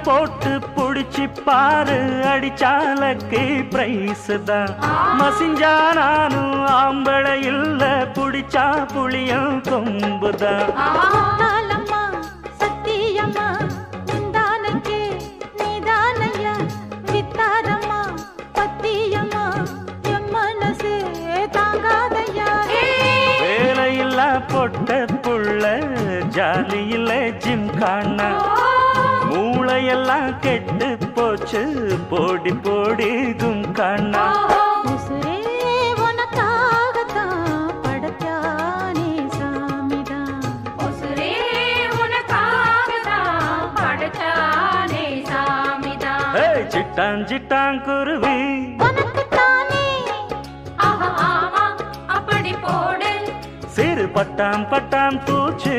போட்டு புடிச்சு பாரு அடிச்சாலக்கு பிரைஸ் தான் மசிஞ்சா நானும் ஆம்பளை இல்ல புடிச்சா புளியும் கொம்புதான் வேலையில்லா பொட்ட புள்ள ஜாலியில ஜிம்கானா மூளையெல்லாம் கெட்டு போச்சு போடி போடி கும்கானா சிட்டான் சிட்டான் குருவி சிறு பட்டாம் பட்டாம் பூச்சி